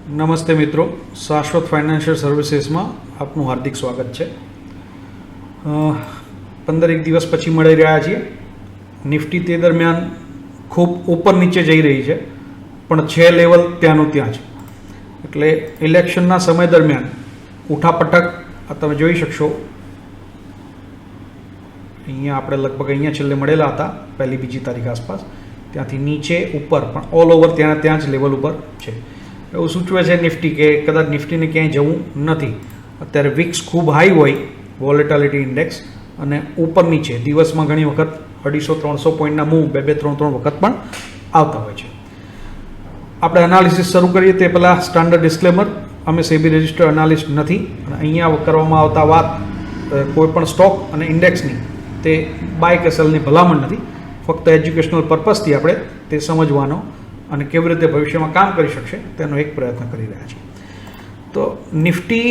નમસ્તે મિત્રો, શાશ્વત ફાઇનાન્શિયલ સર્વિસીસમાં આપનું હાર્દિક સ્વાગત છે. 15 દિવસ પછી મળી રહ્યા છીએ. નિફ્ટી તે દરમિયાન ખૂબ ઉપર નીચે જઈ રહી છે, પણ છે લેવલ ત્યાંનું ત્યાં છે. એટલે ઇલેક્શનના સમય દરમિયાન ઉઠાપટક તમે જોઈ શકશો. અહીંયા આપણે લગભગ અહીંયા છેલ્લે મળેલા હતા પહેલી બીજી તારીખ આસપાસ, ત્યાંથી નીચે ઉપર પણ ઓલ ઓવર ત્યાં જ લેવલ ઉપર છે. એવું સૂચવે છે નિફ્ટી કે કદાચ નિફ્ટીને ક્યાંય જવું નથી. અત્યારે વિક્સ ખૂબ હાઈ હોય, વોલેટાલિટી ઇન્ડેક્સ, અને ઉપર નીચે દિવસમાં ઘણી વખત 250-300 પોઈન્ટના મૂવ 2-3 વખત પણ આવતા હોય છે. આપણે એનાલિસિસ શરૂ કરીએ તે પહેલાં સ્ટાન્ડર્ડ ડિસ્ક્લેમર, અમે સેબી રજિસ્ટર્ડ એનાલિસ્ટ નથી અને અહીંયા કરવામાં આવતા વાત કોઈપણ સ્ટોક અને ઇન્ડેક્સની તે બાય કે સેલની ભલામણ નથી. ફક્ત એજ્યુકેશનલ પર્પઝથી આપણે તે સમજવાનો અને કેવી રીતે ભવિષ્યમાં કામ કરી શકશે તેનો એક પ્રયત્ન કરી રહ્યા છીએ. તો નિફ્ટી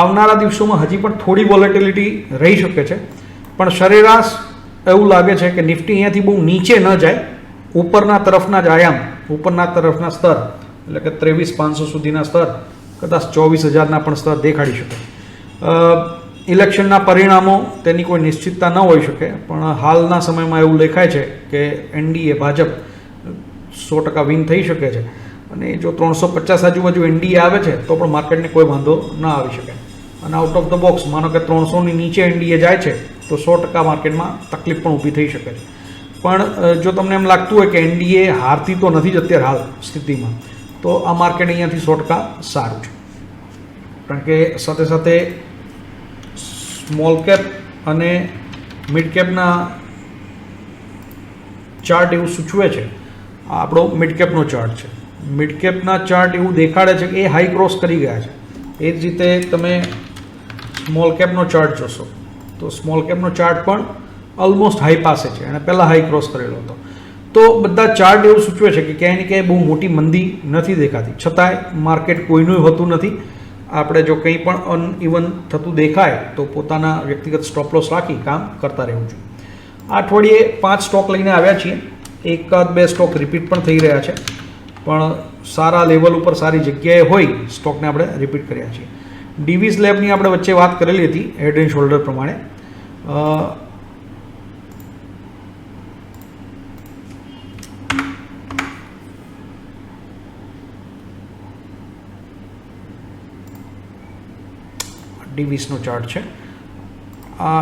આવનારા દિવસોમાં હજી પણ થોડી વોલેટિલિટી રહી શકે છે, પણ સરેરાશ એવું લાગે છે કે નિફ્ટી અહીંયાથી બહુ નીચે ન જાય. ઉપરના તરફના જ આયામ, ઉપરના તરફના સ્તર એટલે કે 23,500 સુધીના સ્તર, કદાચ 24,000ના પણ સ્તર દેખાડી શકે. ઇલેક્શનના પરિણામો તેની કોઈ નિશ્ચિતતા ન હોઈ શકે, પણ હાલના સમયમાં એવું દેખાય છે કે એનડીએ ભાજપ 100% વિન થઈ શકે છે. અને જો 350 આજુબાજુ એનડીએ આવે છે તો પણ માર્કેટને કોઈ વાંધો ના આવી શકે. અને આઉટ ઓફ ધ બોક્સ માનો કે 300ની નીચે એનડીએ જાય છે તો 100% માર્કેટમાં તકલીફ પણ ઊભી થઈ શકે છે. પણ જો તમને એમ લાગતું હોય કે એનડીએ હારતી તો નથી જ અત્યારે હાલ સ્થિતિમાં, તો આ માર્કેટ અહીંયાથી 100% સારું છે. કારણ કે સાથે સાથે સ્મોલ કેપ અને મિડ કેપના ચાર્ટ એવું સૂચવે છે. આ આપણો મિડ કેપનો ચાર્ટ છે. મિડ કેપના ચાર્ટ એવું દેખાડે છે કે એ હાઈ ક્રોસ કરી ગયા છે. એ જ રીતે તમે સ્મોલ કેપનો ચાર્ટ જોશો તો સ્મોલ કેપનો ચાર્ટ પણ ઓલમોસ્ટ હાઈ પાસે છે, અને પહેલાં હાઈ ક્રોસ કરેલો હતો. તો બધા ચાર્ટ એવું સૂચવે છે કે ક્યાંય ને ક્યાંય બહુ મોટી મંદી નથી દેખાતી. છતાંય માર્કેટ કોઈનું હોતું નથી. આપણે જો કંઈ પણ અનઇવન થતું દેખાય તો પોતાના વ્યક્તિગત સ્ટોપ લોસ રાખી કામ કરતા રહેવું જોઈએ. આ અઠવાડિયે 5 સ્ટોક લઈને આવ્યા છીએ. 1-2 સ્ટોક રિપીટ પણ થઈ રહ્યા છે, પણ સારા લેવલ ઉપર સારી જગ્યાએ હોય સ્ટોકને આપણે રિપીટ કર્યા છીએ. ડીવીઝ લેબની આપણે વચ્ચે વાત કરેલી હતી હેડ એન્ડ શોલ્ડર પ્રમાણે. ડીવીઝનો ચાર્ટ છે. આ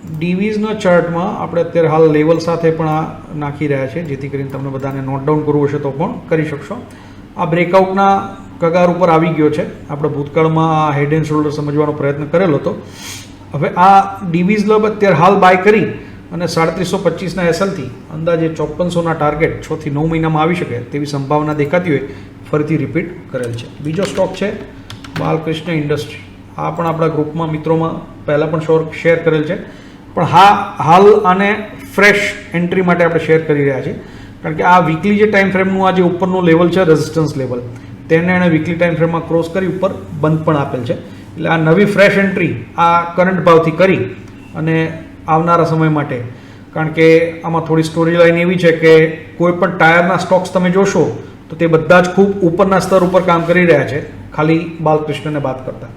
ડીવીઝના ચાર્ટમાં આપણે અત્યારે હાલ લેવલ સાથે પણ આ નાખી રહ્યા છે, જેથી કરીને તમને બધાને નોટ ડાઉન કરવું હશે તો પણ કરી શકશો. આ બ્રેકઆઉટના કગાર ઉપર આવી ગયો છે. આપણે ભૂતકાળમાં આ હેડ એન્ડ શોલ્ડર સમજવાનો પ્રયત્ન કરેલો હતો. હવે આ ડીવીઝ લેબ અત્યારે હાલ બાય કરી અને 350-25ના એસએલથી અંદાજે 5400ના ટાર્ગેટ 6 થી 9 મહિનામાં આવી શકે તેવી સંભાવના દેખાતી હોય ફરીથી રિપીટ કરેલ છે. બીજો સ્ટોક છે બાલકૃષ્ણ ઇન્ડસ્ટ્રી. આ પણ આપણા ગ્રુપમાં મિત્રોમાં પહેલાં પણ શેર કરેલ છે, પણ હાલ આને ફ્રેશ એન્ટ્રી માટે આપણે શેર કરી રહ્યા છીએ. કારણ કે આ વીકલી જે ટાઈમ ફ્રેમનું આ જે ઉપરનું લેવલ છે રેઝિસ્ટન્સ લેવલ, તેને એણે વીકલી ટાઈમ ફ્રેમમાં ક્રોસ કરી ઉપર બંધ પણ આપેલ છે. એટલે આ નવી ફ્રેશ એન્ટ્રી આ કરંટ ભાવથી કરી અને આવનારા સમય માટે, કારણ કે આમાં થોડી સ્ટોરી લાઈન એવી છે કે કોઈ પણ ટાયરના સ્ટોક્સ તમે જોશો તો તે બધા જ ખૂબ ઉપરના સ્તર ઉપર કામ કરી રહ્યા છે, ખાલી બાલકૃષ્ણને બાદ કરતા.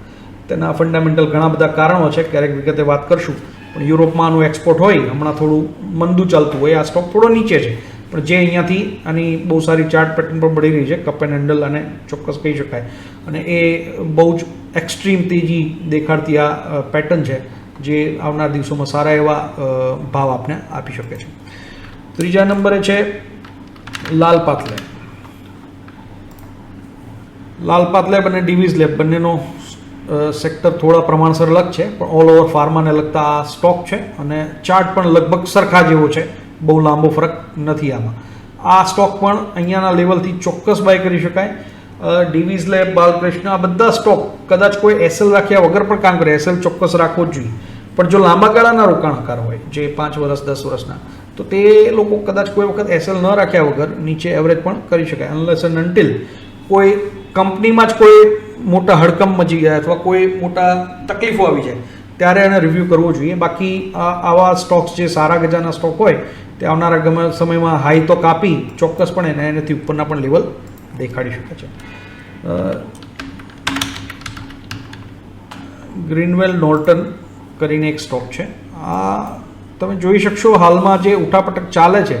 તેના ફંડામેન્ટલ ઘણા બધા કારણો છે, ક્યારેક વિગતે વાત કરશું. પણ યુરોપમાં આનું એક્સપોર્ટ હોય, હમણાં થોડું મંદું ચાલતું હોય, આ સ્ટોક થોડો નીચે છે, પણ જે અહીંયાથી આની બહુ સારી ચાર્ટ પેટર્ન પણ મળી રહી છે. કપ એન્ડ હેન્ડલ અને ચોક્કસ કહી શકાય, અને એ બહુ જ એક્સ્ટ્રીમ તેજી દેખાડતી આ પેટર્ન છે, જે આવનાર દિવસોમાં સારા એવા ભાવ આપને આપી શકે છે. ત્રીજા નંબરે છે લાલપાત લેબ. લાલપાત લેબ અને ડીવીઝ લેબ બંનેનો સેક્ટર થોડા પ્રમાણસર અલગ છે, પણ ઓલ ઓવર ફાર્માને લગતા આ સ્ટોક છે, અને ચાર્ટ પણ લગભગ સરખા જેવો છે. બહુ લાંબો ફરક નથી આમાં. આ સ્ટોક પણ અહીંયાના લેવલથી ચોક્કસ બાય કરી શકાય. ડીવીઝ લેબ, બાલકૃષ્ણ, આ બધા સ્ટોક કદાચ કોઈ એસએલ રાખ્યા વગર પણ કામ કરે. એસએલ ચોક્કસ રાખવો જ જોઈએ, પણ જો લાંબા ગાળાના રોકાણકાર હોય જે 5 વર્ષ 10 વર્ષના, તો તે લોકો કદાચ કોઈ વખત એસએલ ન રાખ્યા વગર નીચે એવરેજ પણ કરી શકાય. અનલેસ એન્ડ અન્ટિલ કોઈ કંપનીમાં જ કોઈ મોટા હડકંપ મચી જાય અથવા કોઈ મોટા તકલીફો આવી જાય ત્યારે એને રિવ્યૂ કરવો જોઈએ. બાકી આવા સ્ટોક્સ જે સારા ગજાના સ્ટોક હોય તે આવનારા સમયમાં હાઈ તો કાપી ચોક્કસપણે એનાથી ઉપરના પણ લેવલ દેખાડી શકે છે. ગ્રીનવેલ નોર્ટન કરીને એક સ્ટોક છે. આ તમે જોઈ શકશો હાલમાં જે ઉઠાપટક ચાલે છે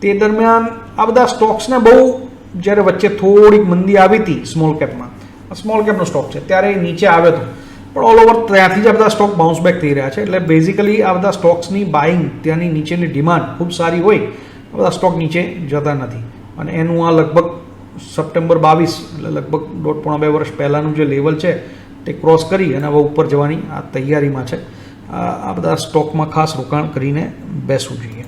તે દરમિયાન આ બધા સ્ટોક્સને બહુ જ્યારે વચ્ચે થોડીક મંદી આવી હતી સ્મોલ કેપનો સ્ટોક છે ત્યારે એ નીચે આવ્યો હતો, પણ ઓલ ઓવર ત્યાંથી જ આ બધા સ્ટોક બાઉન્સ બેક થઈ રહ્યા છે. એટલે બેઝિકલી આ બધા સ્ટોક્સની બાઇંગ, ત્યાંની નીચેની ડિમાન્ડ ખૂબ સારી હોય, આ બધા સ્ટોક નીચે જતા નથી. અને એનું આ લગભગ સપ્ટેમ્બર 22 એટલે લગભગ 1.5-2 વર્ષ પહેલાંનું જે લેવલ છે તે ક્રોસ કરી અને હવે ઉપર જવાની આ તૈયારીમાં છે. આ બધા સ્ટોકમાં ખાસ રોકાણ કરીને બેસવું જોઈએ.